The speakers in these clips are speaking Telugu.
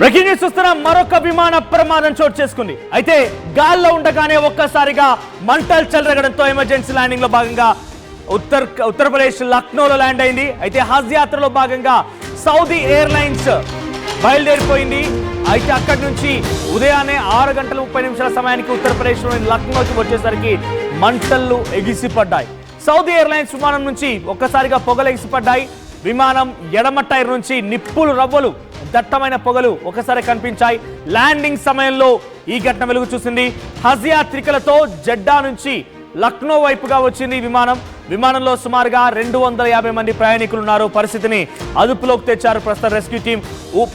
బ్రేకింగ్ న్యూస్ చూస్తున్నాం. మరొక విమాన ప్రమాదం చోటు చేసుకుంది. అయితే గాల్లో ఉండగానే ఒక్కసారిగా మంటలు చెలరగడంతో ఎమర్జెన్సీ ల్యాండింగ్ లో భాగంగా ఉత్తరప్రదేశ్ లక్నోలో ల్యాండ్ అయింది. అయితే హజ్ యాత్రలో భాగంగా సౌదీ ఎయిర్లైన్స్ బయలుదేరిపోయింది. అయితే అక్కడి నుంచి ఉదయాన్నే 6:30 సమయానికి ఉత్తరప్రదేశ్లోని లక్నోకి వచ్చేసరికి మంటలు ఎగిసిపడ్డాయి. సౌదీ ఎయిర్లైన్స్ విమానం నుంచి ఒక్కసారిగా పొగలు ఎగిసిపడ్డాయి. విమానం ఎడమ టైర్ నుంచి నిప్పులు రవ్వలు దట్టమైన పొగలు ఒకసారి కనిపించాయి. ల్యాండింగ్ సమయంలో ఈ ఘటన వెలుగు చూసింది. హజ్ యాత్రికులతో జెడ్డా నుంచి లక్నో వైపుగా వచ్చింది విమానంలో సుమారుగా 250 మంది ప్రయాణికులు ఉన్నారు. పరిస్థితిని అదుపులోకి తెచ్చారు ప్రస్తుతం రెస్క్యూ టీం.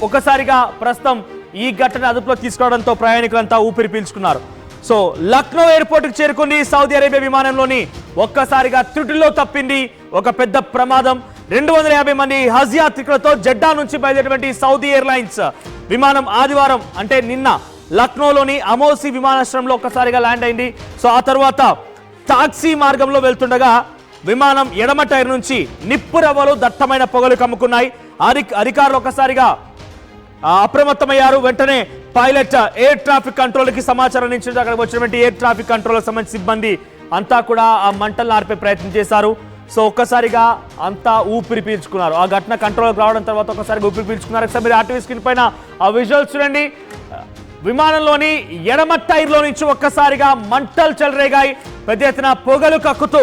ఒకసారిగా ప్రస్తుతం ఈ ఘటన అదుపులోకి తీసుకోవడంతో ప్రయాణికులంతా ఊపిరి పీల్చుకున్నారు. సో లక్నో ఎయిర్పోర్ట్ కు చేరుకుంది సౌదీ అరేబియా విమానంలోని. ఒక్కసారిగా త్రుటిలో తప్పింది ఒక పెద్ద ప్రమాదం. 250 మంది హజ్ యాత్రికులతో జెడ్డా నుంచి బయలుదేరినటువంటి సౌదీ ఎయిర్లైన్స్ విమానం ఆదివారం అంటే నిన్న లక్నోలోని అమోసి విమానాశ్రయంలో ఒక్కసారిగా ల్యాండ్ అయింది. సో ఆ తర్వాత టాక్సీ మార్గంలో వెళ్తుండగా విమానం ఎడమ టైర్ నుంచి నిప్పు రవ్వలు దట్టమైన పొగలు కమ్ముకున్నాయి. అధికారులు ఒక్కసారిగా అప్రమత్తమయ్యారు. వెంటనే పైలట్ ఎయిర్ ట్రాఫిక్ కంట్రోల్కి సమాచారం అందించారు. అక్కడికి వచ్చినటువంటి ఎయిర్ ట్రాఫిక్ కంట్రోల్ సంబంధించిన సిబ్బంది అంతా కూడా ఆ మంటలను ఆర్పే ప్రయత్నం చేశారు. సో ఒక్కసారిగా అంతా ఊపిరి పీల్చుకున్నారు. ఆ ఘటన కంట్రోల్కి రావడం తర్వాత ఒక్కసారిగా ఊపిరి పీల్చుకున్నారు. ఒకసారి మీరు ఆర్టీవీ స్క్రీన్ పైన ఆ విజువల్స్ చూడండి. విమానంలోని ఎడమ టైర్లో నుంచి ఒక్కసారిగా మంటలు చెలరేగాయి. పెద్ద ఎత్తున పొగలు కక్కుతూ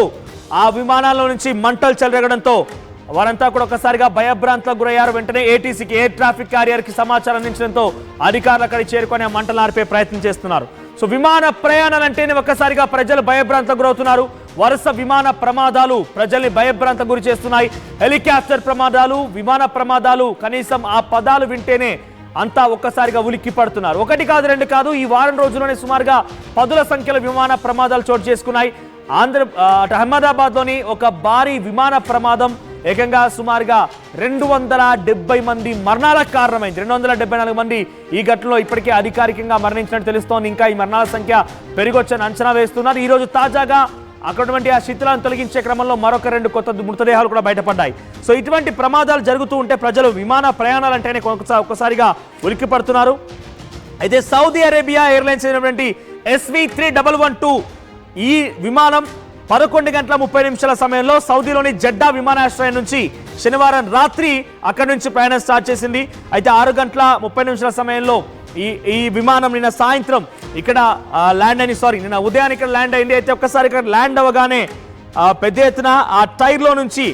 ఆ విమానాల్లో నుంచి మంటలు చెలరేగడంతో వారంతా కూడా ఒక్కసారిగా భయభ్రాంతులకు గురయ్యారు. వెంటనే ఏటీసీకి ఎయిర్ ట్రాఫిక్ క్యారియర్కి సమాచారం అందించడంతో అధికారులు అక్కడికి చేరుకొని ఆ మంటలు ఆర్పే ప్రయత్నం చేస్తున్నారు. సో విమాన ప్రయాణాలంటేనే ఒక్కసారిగా ప్రజలు భయభ్రాంతులకు గురవుతున్నారు. వరుస విమాన ప్రమాదాలు ప్రజల్ని భయభ్రాంతకు గురి చేస్తున్నాయి. హెలికాప్టర్ ప్రమాదాలు, విమాన ప్రమాదాలు, కనీసం ఆ పదాలు వింటేనే అంతా ఒక్కసారిగా ఉలిక్కి పడుతున్నారు. ఒకటి కాదు, రెండు కాదు, ఈ వారం రోజుల్లోనే సుమారుగా 10ల సంఖ్యలో విమాన ప్రమాదాలు చోటు చేసుకున్నాయి. అహ్మదాబాద్లోని ఒక భారీ విమాన ప్రమాదం ఏకంగా సుమారుగా 270 మంది మరణాలకు కారణమైంది. 274 మంది ఈ ఘటనలో ఇప్పటికే అధికారికంగా మరణించినట్టు తెలుస్తోంది. ఇంకా ఈ మరణాల సంఖ్య పెరిగొచ్చని అంచనా వేస్తున్నారు. ఈ రోజు తాజాగా అక్కడటువంటి ఆ శిథిలాలను తొలగించే క్రమంలో మరొక 2 కొత్త మృతదేహాలు కూడా బయటపడ్డాయి. సో ఇటువంటి ప్రమాదాలు జరుగుతూ ఉంటే ప్రజలు విమాన ప్రయాణాలంటేనే ఒక్కసారిగా ఉలిక్కి పడుతున్నారు. అయితే సౌదీ అరేబియా ఎయిర్లైన్స్ అయినటువంటి SV3112 ఈ విమానం 11:30 సమయంలో సౌదీలోని జెడ్డా విమానాశ్రయం నుంచి శనివారం రాత్రి అక్కడి నుంచి ప్రయాణం స్టార్ట్ చేసింది. అయితే 6:30 సమయంలో ఈ విమానం నిన్న సాయంత్రం ఇక్కడ ల్యాండ్ అయింది. నిన్న ఉదయాన్ని ఇక్కడ ల్యాండ్ అయింది. అయితే ఒక్కసారి ఇక్కడ ల్యాండ్ అవ్వగానే పెద్ద ఎత్తున ఆ టైర్లో నుంచి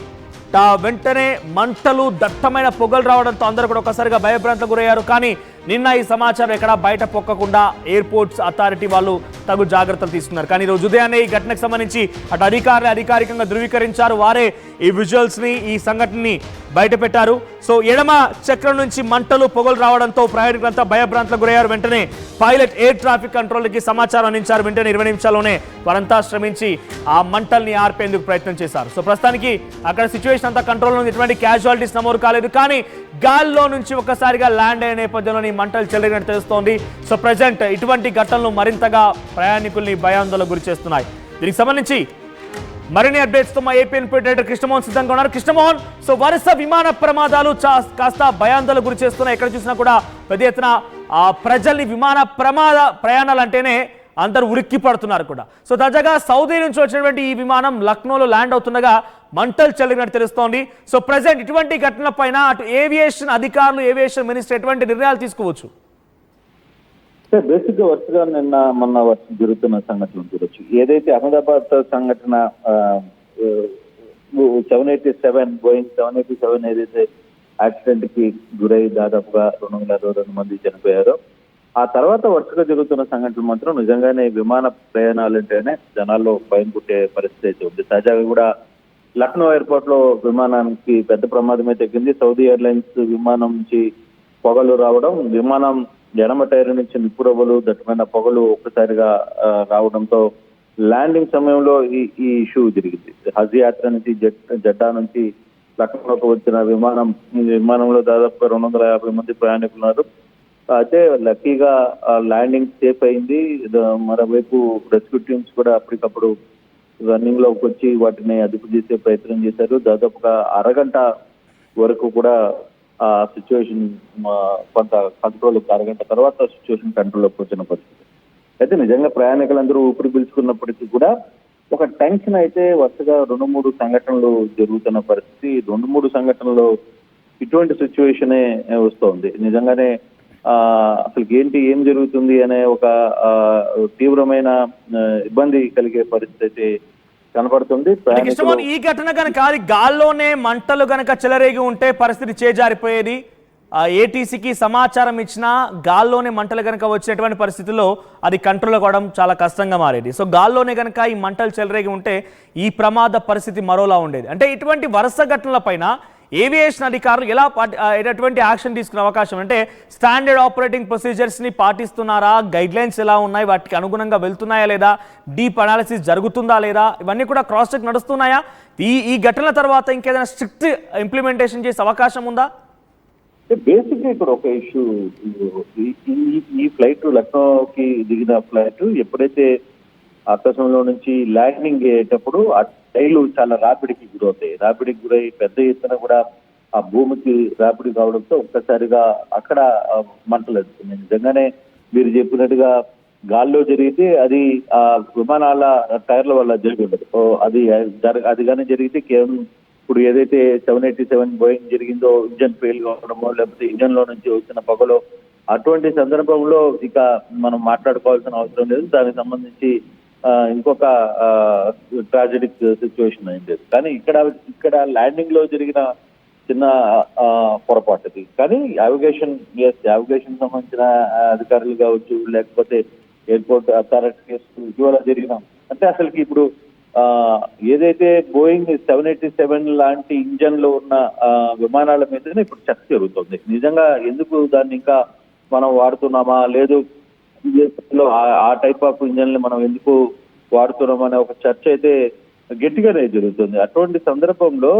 వెంటనే మంటలు దట్టమైన పొగలు రావడంతో అందరూ కూడా ఒక్కసారిగా భయభ్రాంతకు గురయ్యారు. కానీ నిన్న ఈ సమాచారం ఎక్కడా బయట పొక్కకుండా ఎయిర్పోర్ట్స్ అథారిటీ వాళ్ళు తగు జాగ్రత్తలు తీసుకున్నారు. కానీ ఈరోజు ఉదయాన్నే ఈ ఘటనకు సంబంధించి అటు అధికారులు అధికారికంగా ధృవీకరించారు. వారే ఈ విజువల్స్ని ఈ సంఘటనని బయట పెట్టారు. సో ఎడమ చక్రం నుంచి మంటలు పొగలు రావడంతో ప్రయాణికులంతా భయభ్రాంతలకు గురయ్యారు. వెంటనే పైలట్ ఎయిర్ ట్రాఫిక్ కంట్రోల్కి సమాచారం అందించారు. వెంటనే 20 నిమిషాల్లోనే వారంతా శ్రమించి ఆ మంటల్ని ఆర్పేందుకు ప్రయత్నం చేశారు. సో ప్రస్తుతానికి అక్కడ సిచ్యువేషన్ అంతా కంట్రోల్లో ఉంది. ఎటువంటి క్యాజువాలిటీస్ నమోదు కాలేదు. కానీ గాల్లో నుంచి ఒక్కసారిగా ల్యాండ్ అయిన నేపథ్యంలో మంటలు చెలరినట్టు తెలుస్తోంది. సో ప్రజెంట్ ఇటువంటి ఘటనలు మరింతగా ప్రయాణికుల్ని భయాందోళనకు గురి చేస్తున్నాయి. దీనికి సంబంధించి మరిన్ని అప్డేట్స్ తో మా ఏపీ ఎడిటర్ కృష్ణమోహన్ సిద్ధంగా ఉన్నారు. కృష్ణమోహన్, సో వరుస విమాన ప్రమాదాలు కాస్త భయాందోళనకు గురి చేస్తున్నాయి. ఎక్కడ చూసినా కూడా పెద్ద ఎత్తున ప్రజల్ని విమాన ప్రయాణాలు అంటేనే అందరూ ఉలిక్కి పడుతున్నారు కూడా. సో తాజాగా సౌదీ నుంచి వచ్చినటువంటి ఈ విమానం లక్నోలో ల్యాండ్ అవుతుండగా మంటలు చెల్లినట్టు తెలుస్తోంది. సో ప్రజెంట్ ఇటువంటి ఘటనల పైన అటు ఏవియేషన్ అధికారులు, ఏవియేషన్ మినిస్టర్ ఎటువంటి నిర్ణయాలు తీసుకోవచ్చు? బేసిక్ గా వరుసగా మొన్న జరుగుతున్న సంఘటనలు చూడొచ్చు. ఏదైతే అహ్మదాబాద్ సంఘటన 787 బోయింగ్ 787 ఏదైతే యాక్సిడెంట్ కి గురై దాదాపుగా 262 మంది చనిపోయారో, ఆ తర్వాత వరుసగా జరుగుతున్న సంఘటనలు మాత్రం నిజంగానే విమాన ప్రయాణాలంటేనే జనాల్లో భయం పుట్టే పరిస్థితి అయితే ఉంది. తాజాగా కూడా లక్నో ఎయిర్పోర్ట్ లో విమానానికి పెద్ద ప్రమాదమే తగ్గింది. సౌదీ ఎయిర్లైన్స్ విమానం నుంచి పొగలు రావడం, విమానం ఎడమ టైర్ నుంచి నిప్పురవ్వలు దట్టమైన పొగలు ఒక్కసారిగా రావడంతో ల్యాండింగ్ సమయంలో ఈ ఇష్యూ జరిగింది. హజ్ యాత్ర నుంచి జెడ్డా నుంచి లక్నోకి వచ్చిన విమానంలో దాదాపుగా 250 మంది ప్రయాణికులు ఉన్నారు. అయితే లక్కీగా ల్యాండింగ్ సేఫ్ అయింది. మరోవైపు రెస్క్యూ టీమ్స్ కూడా అప్పటికప్పుడు రన్నింగ్ లోకి వచ్చి వాటిని అదుపు చేసే ప్రయత్నం చేశారు. దాదాపుగా అరగంట వరకు కూడా ఆ సిచ్యువేషన్ కొంత కంట్రోల్, అరగంట తర్వాత సిచ్యువేషన్ కంట్రోల్లోకి వచ్చిన పరిస్థితి. అయితే నిజంగా ప్రయాణికులందరూ ఊపిరి పీల్చుకున్నప్పటికీ కూడా ఒక టెన్షన్ అయితే వరుసగా 2-3 సంఘటనలు జరుగుతున్న పరిస్థితి. 2-3 సంఘటనలు ఇటువంటి సిచ్యువేషనే వస్తోంది. నిజంగానే అసలు ఏం జరుగుతుంది అనే ఒక తీవ్రమైన ఇబ్బంది కలిగే పరిస్థితి కనబడుతుంది. కృష్ణమోహన్, ఈ ఘటన కనుక గాల్లోనే మంటలు కనుక చెలరేగి ఉంటే పరిస్థితి చేజారిపోయేది. ఏటీసీకి సమాచారం ఇచ్చినా గాల్లోనే మంటలు కనుక వచ్చినటువంటి పరిస్థితుల్లో అది కంట్రోల్ కావడం చాలా కష్టంగా మారేది. సో గాల్లోనే కనుక ఈ మంటలు చెలరేగి ఉంటే ఈ ప్రమాద పరిస్థితి మరోలా ఉండేది. అంటే ఇటువంటి వరుస ఘటనల పైన ఏవియేషన్ అధికారులు ఎటువంటి యాక్షన్ తీసుకునే అవకాశం, అంటే స్టాండర్డ్ ఆపరేటింగ్ ప్రొసీజర్స్ని పాటిస్తున్నారా, గైడ్ లైన్స్ ఎలా ఉన్నాయి, వాటికి అనుగుణంగా వెళ్తున్నాయా లేదా, డీప్ అనాలిసిస్ జరుగుతుందా లేదా, ఇవన్నీ కూడా క్రాస్ చెక్ నడుస్తున్నాయా? ఈ ఘటనల తర్వాత ఇంకేదైనా స్ట్రిక్ట్ ఇంప్లిమెంటేషన్ చేసే అవకాశం ఉందా? బేసిక్గా ఇక్కడ ఒక ఇష్యూ, ఈ ఫ్లైట్ లక్నోకి దిగిన ఫ్లైట్ ఎప్పుడైతే ఆకాశంలో నుంచి ల్యాండింగ్ అయ్యేటప్పుడు ఆ రైలు చాలా రాపిడికి గురవుతాయి. రాపిడికి గురై పెద్ద ఎత్తున కూడా ఆ భూమికి రాపిడి కావడంతో ఒక్కసారిగా అక్కడ మంటలు వస్తున్నాయి. నిజంగానే మీరు చెప్పినట్టుగా గాల్లో జరిగితే అది ఆ విమానాల టైర్ల వల్ల జరిగి ఉండదు. అది కానీ జరిగితే కేవలం ఇప్పుడు ఏదైతే 787 బోయింగ్ జరిగిందో, ఇంజన్ ఫెయిల్ కావడమో లేకపోతే ఇంజన్ లో నుంచి వచ్చిన పొగలో, అటువంటి సందర్భంలో ఇక మనం మాట్లాడుకోవాల్సిన అవసరం లేదు. దానికి సంబంధించి ఇంకొక ట్రాజెడిక్ సిచ్యువేషన్ అయింది. కానీ ఇక్కడ ల్యాండింగ్ లో జరిగిన చిన్న పొరపాటుది. కానీ యావిగేషన్ సంబంధించిన అధికారులు కావచ్చు, లేకపోతే ఎయిర్పోర్ట్ అథారిటీస్ ఇటీవల జరిగిన, అంటే అసలుకి ఇప్పుడు ఏదైతే బోయింగ్ 787 లాంటి ఇంజన్ లో ఉన్న విమానాల మీదనే ఇప్పుడు చర్చ జరుగుతుంది. నిజంగా ఎందుకు దాన్ని ఇంకా మనం వాడుతున్నామా, లేదు ఆ టైప్ ఆఫ్ ఇంజన్ మనం ఎందుకు వాడుతున్నాం అనే ఒక చర్చ అయితే గట్టిగానే జరుగుతుంది. అటువంటి సందర్భంలో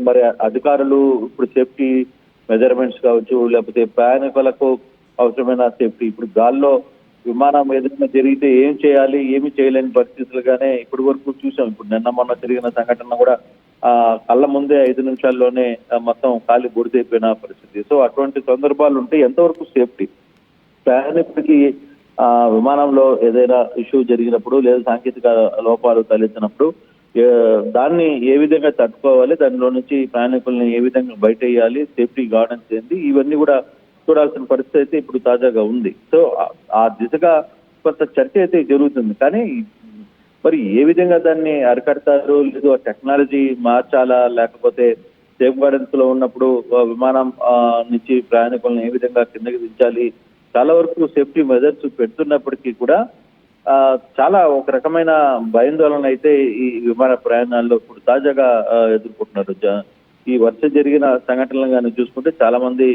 మరి అధికారులు ఇప్పుడు సేఫ్టీ మెజర్మెంట్స్ కావచ్చు, లేకపోతే ప్రయాణికులకు అవసరమైన సేఫ్టీ, ఇప్పుడు గాల్లో విమానం ఏదైనా జరిగితే ఏం చేయాలి, ఏమి చేయలేని పరిస్థితులుగానే ఇప్పటి వరకు చూసాం. ఇప్పుడు నిన్న మొన్న జరిగిన సంఘటన కూడా కళ్ళ ముందే 5 నిమిషాల్లోనే మొత్తం ఖాళీ బూడిదైపోయిన పరిస్థితి. సో అటువంటి సందర్భాలు ఉంటే ఎంతవరకు సేఫ్టీ, ప్రయాణికుడికి విమానంలో ఏదైనా ఇష్యూ జరిగినప్పుడు లేదా సాంకేతిక లోపాలు తలెత్తినప్పుడు దాన్ని ఏ విధంగా తట్టుకోవాలి, దానిలో నుంచి ప్రయాణికుల్ని ఏ విధంగా బయట వేయాలి, సేఫ్టీ గార్డెన్స్ ఏంటి, ఇవన్నీ కూడా చూడాల్సిన పరిస్థితి అయితే ఇప్పుడు తాజాగా ఉంది. సో ఆ దిశగా కొంత చర్చ అయితే జరుగుతుంది. కానీ మరి ఏ విధంగా దాన్ని అరికడతారు, లేదు ఆ టెక్నాలజీ మార్చాలా, లేకపోతే సేఫ్ గార్డెన్స్ లో ఉన్నప్పుడు విమానం నుంచి ప్రయాణికులను ఏ విధంగా కిందకి దించాలి, చాలా వరకు సేఫ్టీ మెజర్స్ పెడుతున్నప్పటికీ కూడా చాలా ఒక రకమైన భయాందోళన అయితే ఈ విమాన ప్రయాణాల్లో ఇప్పుడు తాజాగా ఎదుర్కొంటున్నారు. ఈ వర్షం జరిగిన సంఘటనలు కానీ చూసుకుంటే చాలా మంది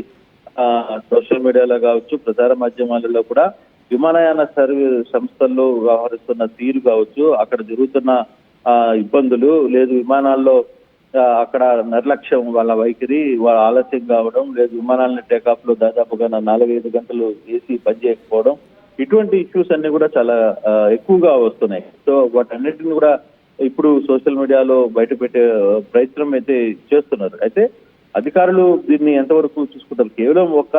సోషల్ మీడియాలో కావచ్చు, ప్రసార మాధ్యమాలలో కూడా విమానయాన సర్వీస్ సంస్థల్లో వ్యవహరిస్తున్న తీరు కావచ్చు, అక్కడ జరుగుతున్న ఇబ్బందులు, లేదు విమానాల్లో అక్కడ నిర్లక్ష్యం, వాళ్ళ వైఖరి, వాళ్ళ ఆలస్యం కావడం, లేదు విమానాలని టేకాఫ్ లో దాదాపుగా 4-5 గంటలు ఏసీ పనిచేయకపోవడం, ఇటువంటి ఇష్యూస్ అన్ని కూడా చాలా ఎక్కువగా వస్తున్నాయి. సో వాటన్నిటిని కూడా ఇప్పుడు సోషల్ మీడియాలో బయట పెట్టే ప్రయత్నం అయితే చేస్తున్నారు. అయితే అధికారులు దీన్ని ఎంతవరకు చూసుకుంటారు? కేవలం ఒక్క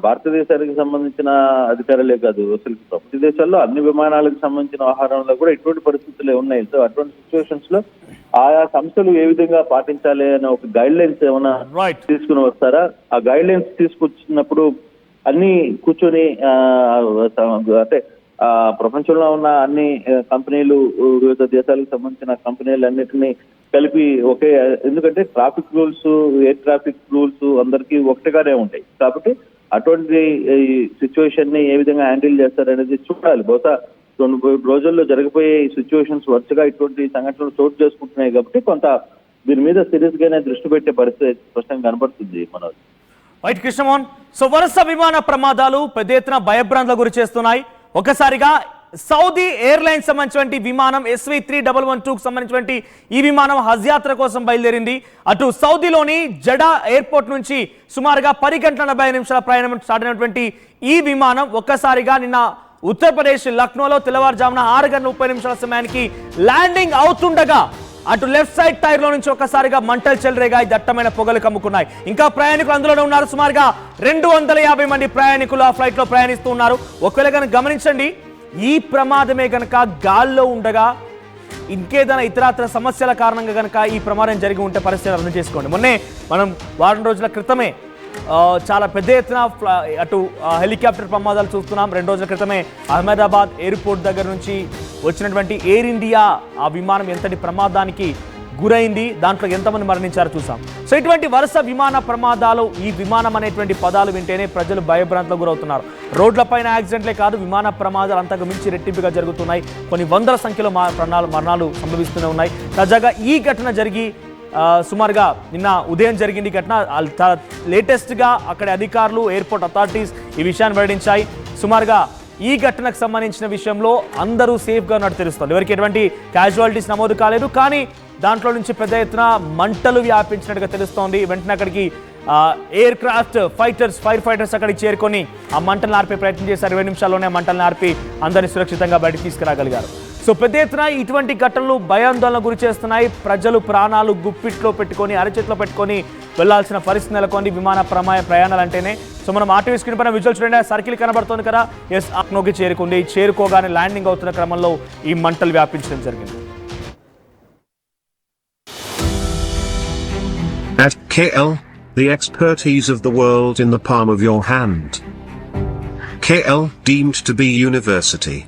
భారతదేశానికి సంబంధించిన అధికారులే కాదు, అసలు ప్రపంచ దేశాల్లో అన్ని విమానాలకు సంబంధించిన ఆహారంలో కూడా ఇటువంటి పరిస్థితులే ఉన్నాయి. సో అటువంటి సిచ్యువేషన్స్ లో ఆయా సంస్థలు ఏ విధంగా పాటించాలి అనే ఒక గైడ్ లైన్స్ ఏమైనా తీసుకుని వస్తారా? ఆ గైడ్ లైన్స్ తీసుకొచ్చినప్పుడు అన్ని కూర్చొని అంటే ప్రపంచంలో ఉన్న అన్ని కంపెనీలు, వివిధ దేశాలకు సంబంధించిన కంపెనీలు అన్నిటినీ కలిపి ఒకే, ఎందుకంటే traffic rules, air traffic rules అందరికీ ఒకటిగానే ఉంటాయి. కాబట్టి అటువంటి సిచ్యువేషన్ ని ఏ విధంగా హ్యాండిల్ చేస్తారనేది చూడాలి. బహుశా 2 రోజుల్లో జరిగిపోయే సిచ్యువేషన్స్ వరుసగా ఇటువంటి సంఘటనలు చోటు చేసుకుంటున్నాయి కాబట్టి కొంత దీని మీద సీరియస్ గానే దృష్టి పెట్టే పరిస్థితి స్పష్టంగా కనబడుతుంది. మనోజ్. రైట్ కృష్ణమోహన్, సో వరుస విమాన ప్రమాదాలు పెద్ద ఎత్తున భయభ్రాంతులకు గురి చేస్తున్నాయి. ఒకసారిగా సౌదీ ఎయిర్లైన్స్ సంబంధించిన విమానం SV3112కు సంబంధించిన ఈ విమానం హజ్ యాత్ర కోసం బయలుదేరింది. అటు సౌదీలోని జడా ఎయిర్పోర్ట్ నుంచి సుమారుగా 10 గంటల 40 నిమిషాల ప్రయాణం స్టార్ట్ అయినటువంటి ఈ విమానం ఒక్కసారిగా నిన్న ఉత్తరప్రదేశ్ లక్నోలో తెల్లవారుజామున 6 గంటల 30 నిమిషాల సమయానికి ల్యాండింగ్ అవుతుండగా అటు లెఫ్ట్ సైడ్ టైర్ లో నుంచి ఒక్కసారిగా మంటలు చెలరేగాయి, దట్టమైన పొగలు కమ్ముకున్నాయి. ఇంకా ప్రయాణికులు అందులోనే ఉన్నారు. సుమారుగా 250 మంది ప్రయాణికులు ఆ ఫ్లైట్ లో ప్రయాణిస్తూ ఉన్నారు. ఒకవేళ కనుక గమనించండి, ఈ ప్రమాదమే గనక గాల్లో ఉండగా ఇంకేదైనా ఇతరత్ర సమస్యల కారణంగా కనుక ఈ ప్రమాదం జరిగి ఉంటే పరిస్థితి అర్థం చేసుకోండి. మొన్నే మనం వారం రోజుల క్రితమే చాలా పెద్ద ఎత్తున అటు హెలికాప్టర్ ప్రమాదాలు చూస్తున్నాం. 2 రోజుల క్రితమే అహ్మదాబాద్ ఎయిర్పోర్ట్ దగ్గర నుంచి వచ్చినటువంటి ఎయిర్ ఇండియా ఆ విమానం ఎంతటి ప్రమాదానికి గురైంది, దాంట్లో ఎంతమంది మరణించారో చూసాం. సో ఇటువంటి వరుస విమాన ప్రమాదాలు, ఈ విమానం అనేటువంటి పదాలు వింటేనే ప్రజలు భయభ్రాంతులకు గురవుతున్నారు. రోడ్లపైన యాక్సిడెంట్లే కాదు, విమాన ప్రమాదాలు అంతకు మించి రెట్టింపుగా జరుగుతున్నాయి. కొన్ని వందల సంఖ్యలో మరణాలు సంభవిస్తూనే ఉన్నాయి. తాజాగా ఈ ఘటన జరిగి సుమారుగా నిన్న ఉదయం జరిగింది ఘటన. లేటెస్ట్గా అక్కడి అధికారులు, ఎయిర్పోర్ట్ అథారిటీస్ ఈ విషయాన్ని వెల్లడించాయి. సుమారుగా ఈ ఘటనకు సంబంధించిన విషయంలో అందరూ సేఫ్గా ఉన్నట్టు తెలుస్తుంది. ఎవరికి ఎటువంటి క్యాజువాలిటీస్ నమోదు కాలేదు, కానీ దాంట్లో నుంచి పెద్ద ఎత్తున మంటలు వ్యాపించినట్టుగా తెలుస్తోంది. వెంటనే అక్కడికి ఎయిర్ క్రాఫ్ట్ ఫైర్ ఫైటర్స్ అక్కడికి చేరుకొని ఆ మంటలను ఆర్పే ప్రయత్నం చేశారు. 20 నిమిషాల్లోనే మంటలను ఆర్పి అందరినీ సురక్షితంగా బయటకు తీసుకురాగలిగారు. సో పెద్ద ఎత్తున ఇటువంటి ఘటనలు భయాందోళన గురి చేస్తున్నాయి. ప్రజలు ప్రాణాలు గుప్పిట్లో పెట్టుకొని, అరచేతిలో పెట్టుకొని వెళ్లాల్సిన పరిస్థితి నెలకొంది విమాన ప్రయాణాలు అంటేనే. సో మనం ఆర్టీవీ స్క్రీన్ పైన విజువల్ చూడండి, సర్కిల్ కనబడుతుంది కదా, ఎస్ లక్నోకి చేరుకుంది. చేరుకోగానే ల్యాండింగ్ అవుతున్న క్రమంలో ఈ మంటలు వ్యాపించడం జరిగింది. At KL, the expertise of the world in the palm of your hand. KL deemed to be university.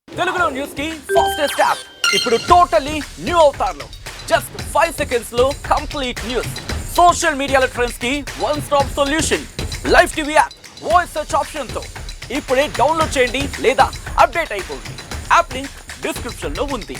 తెలుగులో న్యూస్ కి ఫాస్టెస్ట్ యాప్ ఇప్పుడు టోటల్లీ న్యూ అవతార్లో జస్ట్ 5 సెకండ్స్ లో కంప్లీట్ న్యూస్, సోషల్ మీడియాలో ట్రెండ్స్ కి one stop solution, live TV app, voice search option తో ఇప్పుడే డౌన్లోడ్ చేయండి లేదా అప్డేట్ అయిపోండి. యాప్ లింక్ డిస్క్రిప్షన్ లో ఉంది.